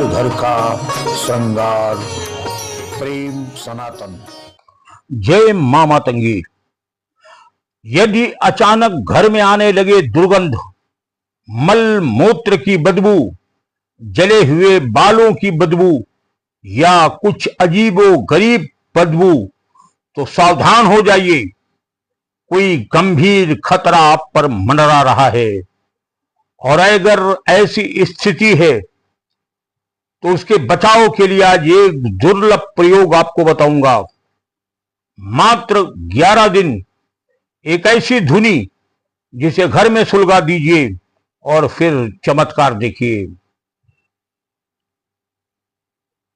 हर घर का श्रृंगार। प्रेम सनातन। जय मां मातंगी। यदि अचानक घर में आने लगे दुर्गंध, मल मूत्र की बदबू, जले हुए बालों की बदबू या कुछ अजीबो गरीब बदबू, तो सावधान हो जाइए, कोई गंभीर खतरा आप पर मंडरा रहा है। और अगर ऐसी स्थिति है तो उसके बचाव के लिए आज एक दुर्लभ प्रयोग आपको बताऊंगा। मात्र 11 दिन एक ऐसी धुनी जिसे घर में सुलगा दीजिए और फिर चमत्कार देखिए।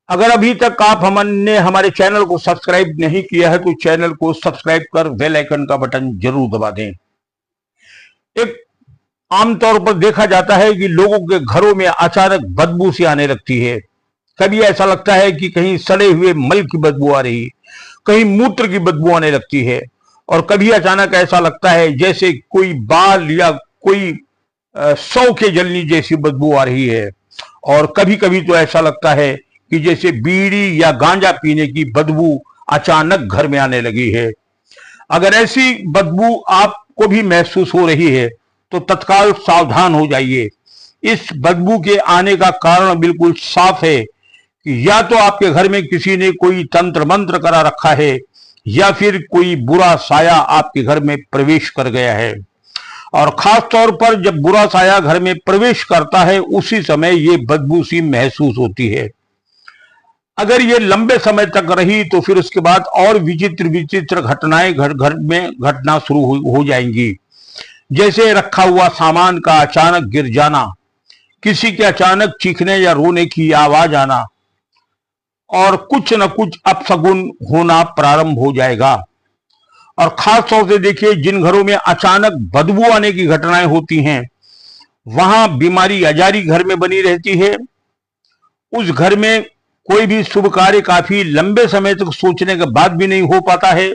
अगर अभी तक आप हमने हमारे चैनल को सब्सक्राइब नहीं किया है तो चैनल को सब्सक्राइब कर बेल आइकन का बटन जरूर दबा दें। एक आमतौर पर देखा जाता है कि लोगों के घरों में अचानक बदबू सी आने लगती है। कभी ऐसा लगता है कि कहीं सड़े हुए मल की बदबू आ रही, कहीं मूत्र की बदबू आने लगती है, और कभी अचानक ऐसा लगता है जैसे कोई बाल या कोई सौ के जलनी जैसी बदबू आ रही है। और कभी कभी तो ऐसा लगता है कि जैसे बीड़ी या गांजा पीने की बदबू अचानक घर में आने लगी है। अगर ऐसी बदबू आपको भी महसूस हो रही है तो तत्काल सावधान हो जाइए। इस बदबू के आने का कारण बिल्कुल साफ है कि या तो आपके घर में किसी ने कोई तंत्र मंत्र करा रखा है या फिर कोई बुरा साया आपके घर में प्रवेश कर गया है। और खास तौर पर जब बुरा साया घर में प्रवेश करता है उसी समय ये बदबू सी महसूस होती है। अगर ये लंबे समय तक रही तो फिर उसके बाद और विचित्र विचित्र घटनाएं घर में घटना शुरू हो जाएंगी। जैसे रखा हुआ सामान का अचानक गिर जाना, किसी के अचानक चीखने या रोने की आवाज आना, और कुछ न कुछ अपशगुन होना प्रारंभ हो जाएगा। और खास तौर से देखिए, जिन घरों में अचानक बदबू आने की घटनाएं होती हैं वहां बीमारी अजारी घर में बनी रहती है। उस घर में कोई भी शुभ कार्य काफी लंबे समय तक सोचने के बाद भी नहीं हो पाता है।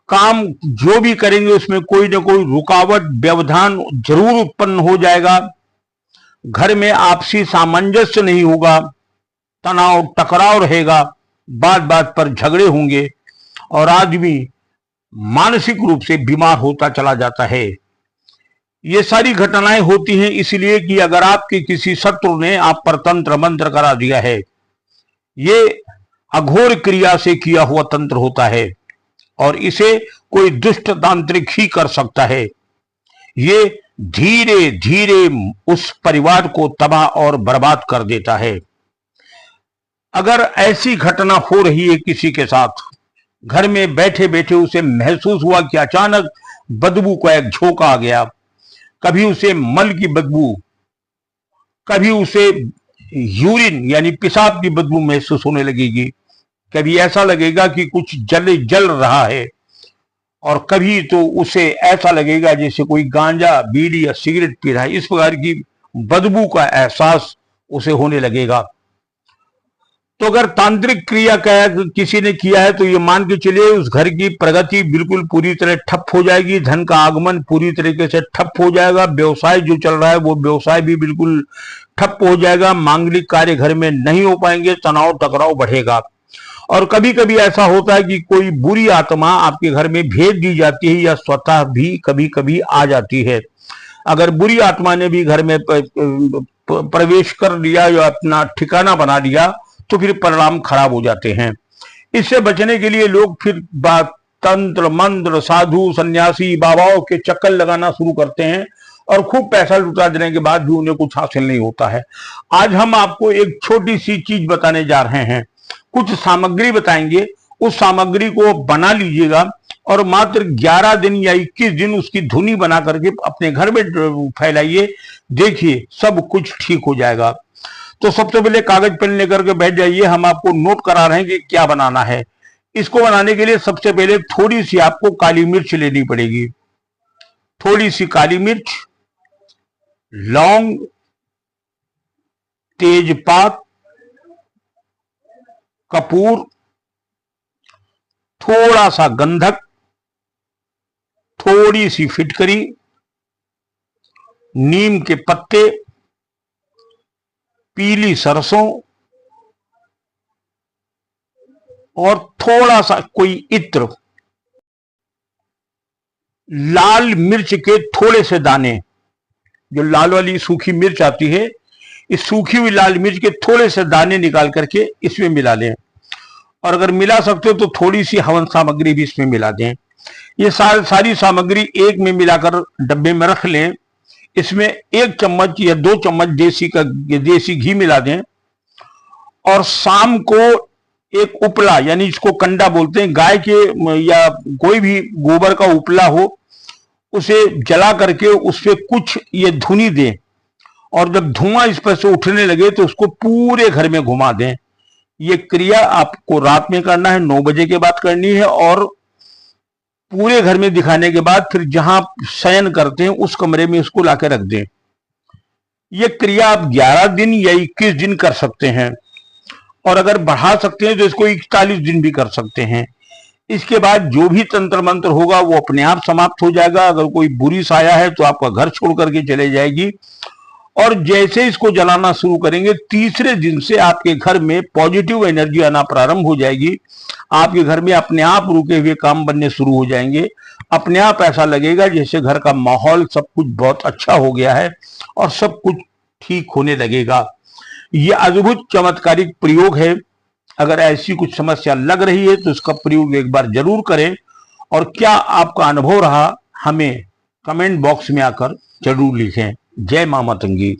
काम जो भी करेंगे उसमें कोई ना कोई रुकावट व्यवधान जरूर उत्पन्न हो जाएगा। घर में आपसी सामंजस्य नहीं होगा, तनाव टकराव रहेगा, बात बात पर झगड़े होंगे और आदमी मानसिक रूप से बीमार होता चला जाता है। ये सारी घटनाएं होती हैं इसलिए कि अगर आपके किसी शत्रु ने आप पर तंत्र मंत्र करा दिया है। ये अघोर क्रिया से किया हुआ तंत्र होता है और इसे कोई दुष्ट तांत्रिक ही कर सकता है। ये धीरे धीरे उस परिवार को तबाह और बर्बाद कर देता है। अगर ऐसी घटना हो रही है किसी के साथ, घर में बैठे बैठे उसे महसूस हुआ कि अचानक बदबू का एक झोंका आ गया, कभी उसे मल की बदबू, कभी उसे यूरिन यानी पेशाब की बदबू महसूस होने लगेगी, कभी ऐसा लगेगा कि कुछ जल रहा है, और कभी तो उसे ऐसा लगेगा जैसे कोई गांजा बीड़ी या सिगरेट पी रहा है। इस प्रकार की बदबू का एहसास उसे होने लगेगा। तो अगर तांत्रिक क्रिया किसी ने किया है तो ये मान के चलिए उस घर की प्रगति बिल्कुल पूरी तरह ठप हो जाएगी, धन का आगमन पूरी तरीके से ठप हो जाएगा, व्यवसाय जो चल रहा है वो व्यवसाय भी बिल्कुल ठप हो जाएगा, मांगलिक कार्य घर में नहीं हो पाएंगे, तनाव टकराव बढ़ेगा। और कभी कभी ऐसा होता है कि कोई बुरी आत्मा आपके घर में भेज दी जाती है या स्वतः भी कभी कभी आ जाती है। अगर बुरी आत्मा ने भी घर में प्रवेश कर लिया या अपना ठिकाना बना लिया तो फिर परिणाम खराब हो जाते हैं। इससे बचने के लिए लोग फिर तंत्र मंत्र साधु सन्यासी बाबाओं के चक्कर लगाना शुरू करते हैं और खूब पैसा लुटा देने के बाद भी उन्हें कुछ हासिल नहीं होता है। आज हम आपको एक छोटी सी चीज बताने जा रहे हैं, कुछ सामग्री बताएंगे, उस सामग्री को बना लीजिएगा और मात्र 11 दिन या 21 दिन उसकी धुनी बना करके अपने घर में फैलाइए, देखिए सब कुछ ठीक हो जाएगा। तो सबसे पहले कागज पेन लेकर के बैठ जाइए, हम आपको नोट करा रहे हैं कि क्या बनाना है। इसको बनाने के लिए सबसे पहले थोड़ी सी आपको काली मिर्च लेनी पड़ेगी, थोड़ी सी काली मिर्च, लौंग, तेजपात, कपूर, थोड़ा सा गंधक, थोड़ी सी फिटकरी, नीम के पत्ते, पीली सरसों और थोड़ा सा कोई इत्र, लाल मिर्च के थोड़े से दाने, जो लाल वाली सूखी मिर्च आती है, इस सूखी हुई लाल मिर्च के थोड़े से दाने निकाल करके इसमें मिला लें। और अगर मिला सकते हो तो थोड़ी सी हवन सामग्री भी इसमें मिला दें। ये सारी सामग्री एक में मिलाकर डब्बे में रख लें। इसमें 1 चम्मच या 2 चम्मच देसी घी मिला दें और शाम को एक उपला, यानी इसको कंडा बोलते हैं, गाय के या कोई भी गोबर का उपला हो, उसे जला करके उस पर कुछ ये धुनी दें और जब धुआं इस पर से उठने लगे तो उसको पूरे घर में घुमा दें। ये क्रिया आपको रात में करना है, 9 बजे के बाद करनी है और पूरे घर में दिखाने के बाद फिर जहां शयन करते हैं उस कमरे में इसको लाके रख दें। ये क्रिया आप 11 दिन या 21 दिन कर सकते हैं और अगर बढ़ा सकते हैं तो इसको 41 दिन भी कर सकते हैं। इसके बाद जो भी तंत्र मंत्र होगा वो अपने आप समाप्त हो जाएगा। अगर कोई बुरी साया है तो आपका घर छोड़ करके चले जाएगी और जैसे इसको जलाना शुरू करेंगे, तीसरे दिन से आपके घर में पॉजिटिव एनर्जी आना प्रारंभ हो जाएगी। आपके घर में अपने आप रुके हुए काम बनने शुरू हो जाएंगे। अपने आप ऐसा लगेगा जैसे घर का माहौल सब कुछ बहुत अच्छा हो गया है और सब कुछ ठीक होने लगेगा। ये अद्भुत चमत्कारिक प्रयोग है। अगर ऐसी कुछ समस्या लग रही है तो इसका प्रयोग एक बार जरूर करें और क्या आपका अनुभव रहा हमें कमेंट बॉक्स में आकर जरूर लिखें। जय मां मातंगी।